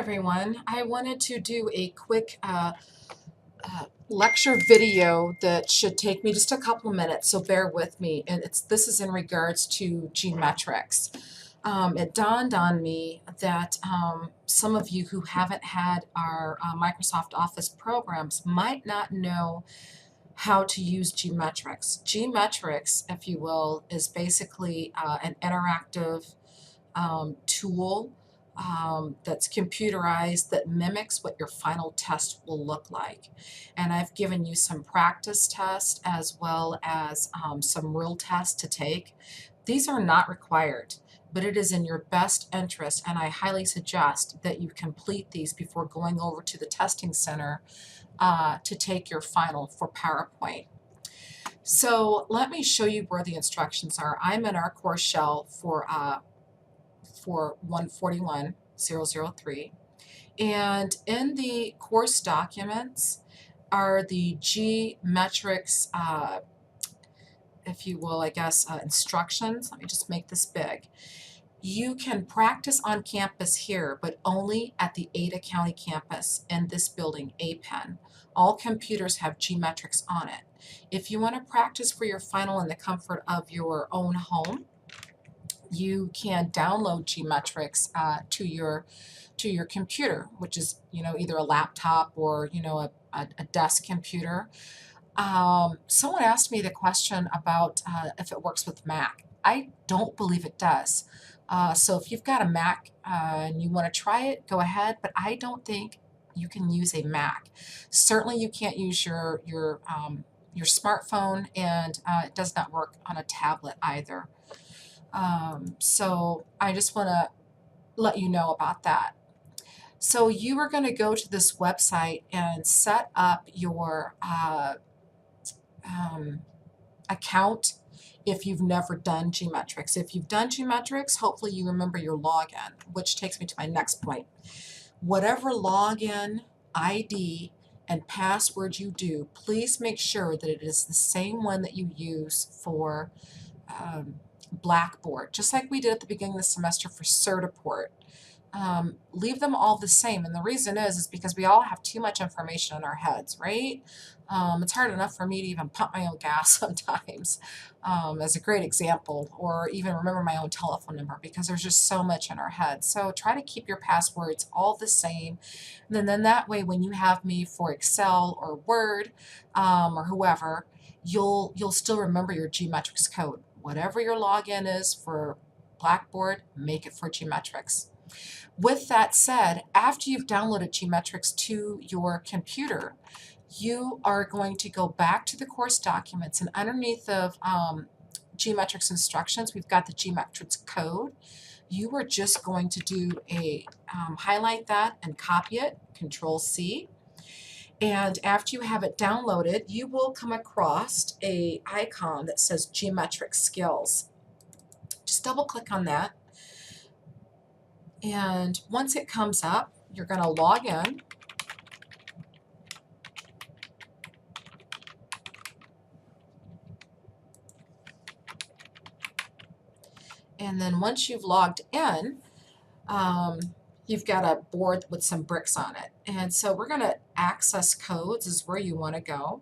everyone. I wanted to do a quick lecture video that should take me just a couple minutes, so bear with me. And this is in regards to GMetrix. It dawned on me that some of you who haven't had our Microsoft Office programs might not know how to use GMetrix. GMetrix, if you will, is basically an interactive tool that's computerized that mimics what your final test will look like. And I've given you some practice tests as well as some real tests to take. These are not required, but it is in your best interest, and I highly suggest that you complete these before going over to the testing center to take your final for PowerPoint. So let me show you where the instructions are. I'm in our course shell for 141003, and in the course documents are the GMetrix, if you will, I guess, instructions. Let me just make this big. You can practice on campus here, but only at the Ada County campus in this building, APEN. All computers have GMetrix on it. If you want to practice for your final in the comfort of your own home, you can download GMetrix to your computer, which is either a laptop or a desk computer. Someone asked me the question about if it works with Mac. I don't believe it does. So if you've got a Mac and you want to try it, go ahead, but I don't think you can use a Mac. Certainly you can't use your smartphone, and it does not work on a tablet either. So I just want to let you know about that. So you are going to go to this website and set up your account if you've never done GMetrix. If you've done GMetrix, hopefully you remember your login, which takes me to my next point. Whatever login, ID, and password you do, please make sure that it is the same one that you use for Blackboard, just like we did at the beginning of the semester for Certiport. Leave them all the same, and the reason is because we all have too much information in our heads, right? It's hard enough for me to even pump my own gas sometimes, as a great example, or even remember my own telephone number, because there's just so much in our head. So try to keep your passwords all the same, and then that way when you have me for Excel or Word or whoever, you'll still remember your GMetrix code. Whatever your login is for Blackboard, make it for GMetrix. With that said, after you've downloaded GMetrix to your computer, you are going to go back to the course documents, and underneath of GMetrix instructions, we've got the GMetrix code. You are just going to do a highlight that and copy it, Control-C. And after you have it downloaded, you will come across an icon that says GMetrix Skills. Just double click on that. And once it comes up, you're going to log in. And then once you've logged in, you've got a board with some bricks on it. And so we're going to access codes is where you want to go.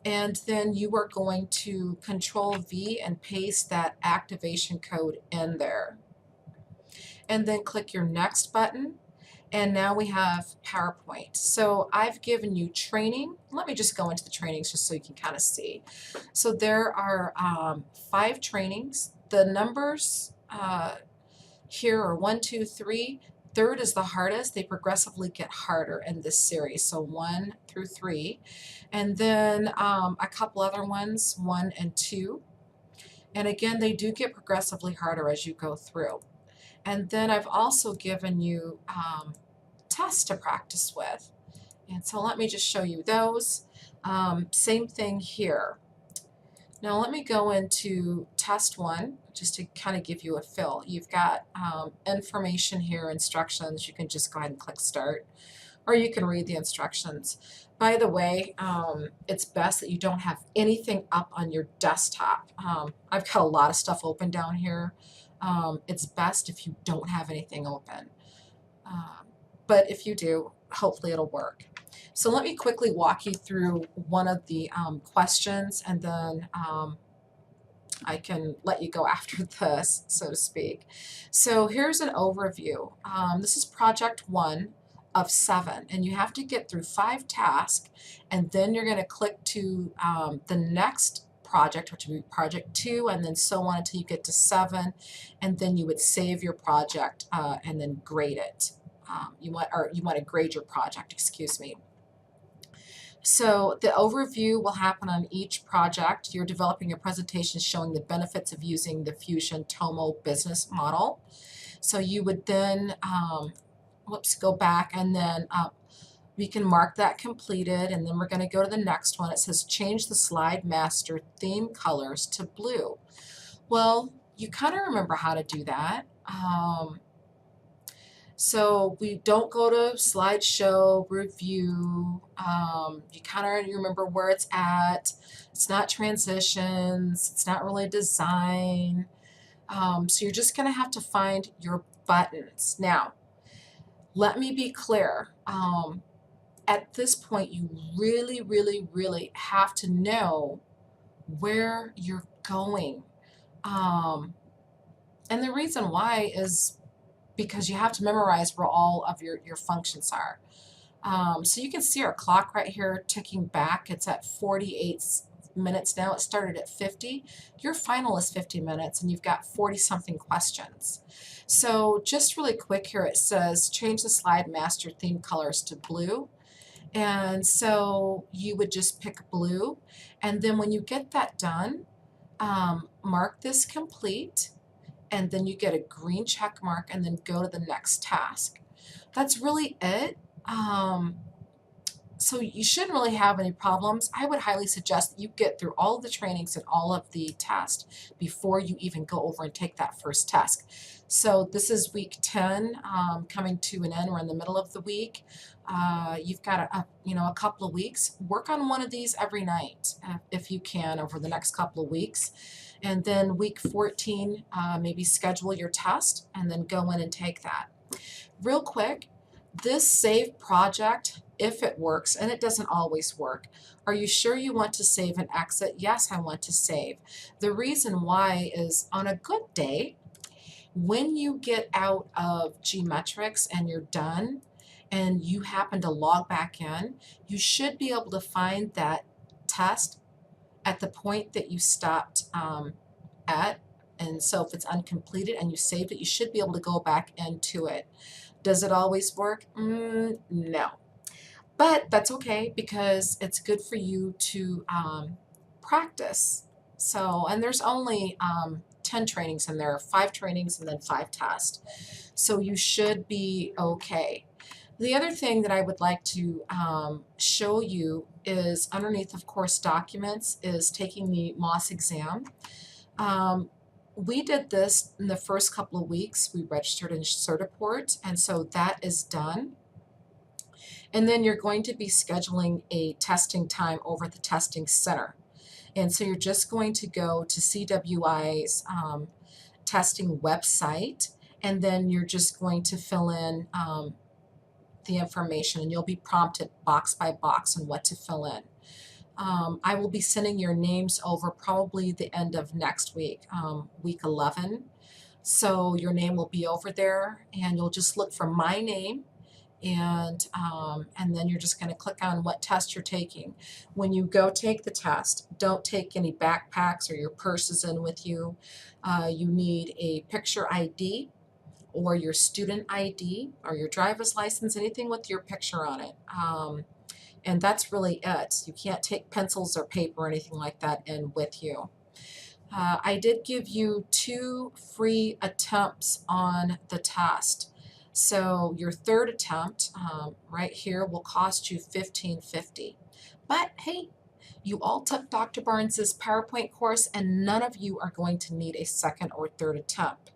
And then you are going to Control-V and paste that activation code in there. And then click your next button. And now we have PowerPoint. So I've given you training. Let me just go into the trainings just so you can kind of see. So there are 5 trainings. The numbers here are 1, 2, 3. Third is the hardest. They progressively get harder in this series. So 1 through 3. And then a couple other ones, 1 and 2. And again, they do get progressively harder as you go through. And then I've also given you tests to practice with. And so let me just show you those. Same thing here. Now let me go into test 1 just to kind of give you a feel. You've got information here, instructions. You can just go ahead and click start, or you can read the instructions. By the way, it's best that you don't have anything up on your desktop. I've got a lot of stuff open down here. It's best if you don't have anything open. but if you do, hopefully it'll work. So let me quickly walk you through one of the questions, and then I can let you go after this, so to speak. So here's an overview. This is project 1 of 7, and you have to get through 5 tasks, and then you're going to click to the next project, which would be project 2, and then so on until you get to 7, and then you would save your project and then grade it. You want to grade your project, excuse me. So the overview will happen on each project. You're developing a presentation showing the benefits of using the Fusion Tomo business model. So you would then, go back, and then we can mark that completed, and then we're going to go to the next one. It says change the slide master theme colors to blue. Well, you kind of remember how to do that. So we don't go to slideshow, review, you kind of remember where it's at. It's not transitions, it's not really design. So you're just going to have to find your buttons. Now, let me be clear. At this point, you really, really, really have to know where you're going. And the reason why is because you have to memorize where all of your functions are. So you can see our clock right here ticking back. It's at 48 minutes now. It started at 50. Your final is 50 minutes, and you've got 40-something questions. So just really quick here, it says change the slide master theme colors to blue. And so you would just pick blue. And then when you get that done, mark this complete, and then you get a green check mark, and then go to the next task. That's really it. So you shouldn't really have any problems. I would highly suggest that you get through all of the trainings and all of the tests before you even go over and take that first task. So this is week 10 coming to an end. We're in the middle of the week. You've got a couple of weeks. Work on one of these every night if you can over the next couple of weeks. And then week 14, maybe schedule your test and then go in and take that. Real quick, this save project, if it works, and it doesn't always work, are you sure you want to save and exit? Yes, I want to save. The reason why is on a good day, when you get out of GMetrix and you're done and you happen to log back in, you should be able to find that test at the point that you stopped at. And so if it's uncompleted and you saved it, you should be able to go back into it. Does it always work? No. But that's okay, because it's good for you to practice. So, and there's only 10 trainings in there, 5 trainings and then 5 tests. So you should be okay. The other thing that I would like to show you is underneath of course documents is taking the MOS exam. We did this in the first couple of weeks. We registered in Certiport, and so that is done. And then you're going to be scheduling a testing time over at the testing center. And so you're just going to go to CWI's testing website, and then you're just going to fill in the information, and you'll be prompted box by box on what to fill in. I will be sending your names over probably the end of next week, week 11. So your name will be over there, and you'll just look for my name, and then you're just going to click on what test you're taking. When you go take the test, don't take any backpacks or your purses in with you. You need a picture ID or your student ID or your driver's license, anything with your picture on it. And that's really it. You can't take pencils or paper or anything like that in with you. I did give you 2 free attempts on the test. So your third attempt right here will cost you $15.50. But hey, you all took Dr. Barnes's PowerPoint course, and none of you are going to need a second or third attempt.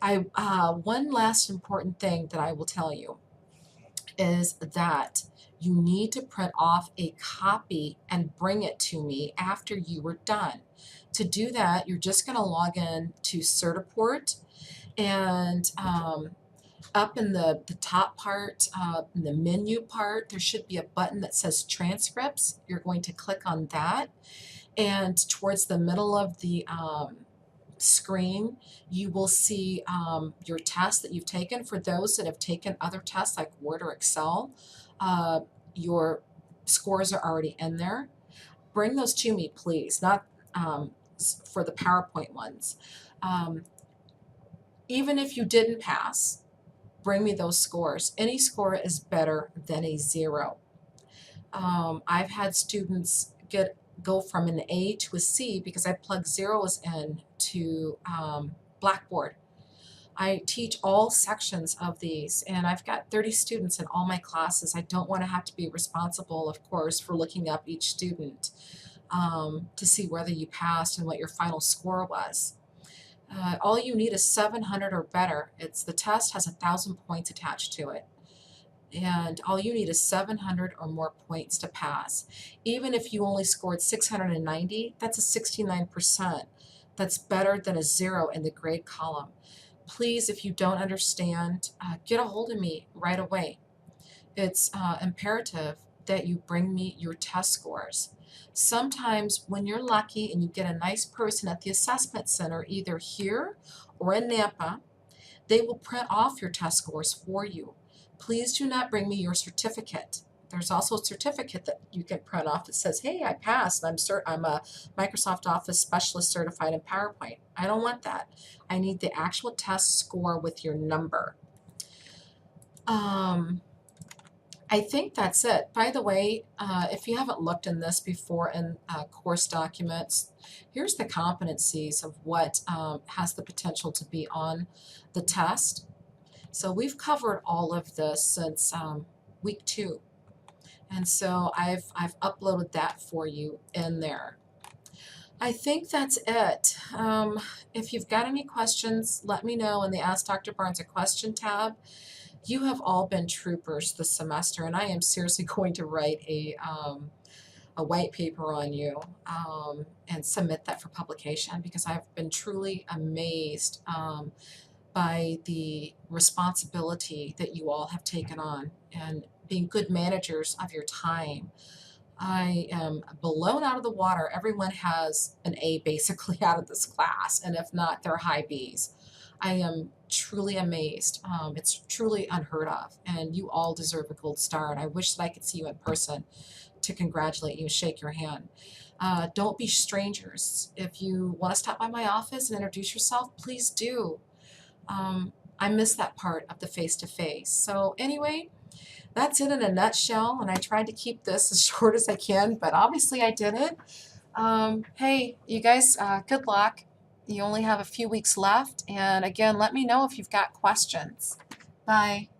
One last important thing that I will tell you is that you need to print off a copy and bring it to me after you were done. To do that, you're just going to log in to Certiport, and Up in the top part, in the menu part, there should be a button that says transcripts. You're going to click on that. And towards the middle of the screen, you will see your test that you've taken. For those that have taken other tests like Word or Excel, uh, your scores are already in there. Bring those to me, please, not for the PowerPoint ones. Even if you didn't pass, bring me those scores. Any score is better than a 0. I've had students go from an A to a C because I plug zeros in to Blackboard. I teach all sections of these, and I've got 30 students in all my classes. I don't want to have to be responsible, of course, for looking up each student to see whether you passed and what your final score was. All you need is 700 or better. The test has 1,000 points attached to it. And all you need is 700 or more points to pass. Even if you only scored 690, that's a 69%. That's better than a 0 in the grade column. Please, if you don't understand, get a hold of me right away. It's imperative that you bring me your test scores. Sometimes when you're lucky and you get a nice person at the assessment center, either here or in Nampa, they will print off your test scores for you. Please do not bring me your certificate. There's also a certificate that you can print off that says, hey, I passed, I'm a Microsoft Office Specialist certified in PowerPoint. I don't want that. I need the actual test score with your number. I think that's it. By the way, if you haven't looked in this before in course documents, here's the competencies of what has the potential to be on the test. So we've covered all of this since week 2. And so I've uploaded that for you in there. I think that's it. If you've got any questions, let me know in the Ask Dr. Barnes a Question tab. You have all been troopers this semester, and I am seriously going to write a white paper on you and submit that for publication because I've been truly amazed by the responsibility that you all have taken on and being good managers of your time. I am blown out of the water. Everyone has an A basically out of this class, and if not, they're high Bs. I am truly amazed. It's truly unheard of, and you all deserve a gold star, and I wish that I could see you in person to congratulate you and shake your hand. Don't be strangers. If you want to stop by my office and introduce yourself, please do. I miss that part of the face-to-face. So anyway, that's it in a nutshell, and I tried to keep this as short as I can, but obviously I didn't. Hey, you guys, good luck. You only have a few weeks left, and again, let me know if you've got questions. Bye.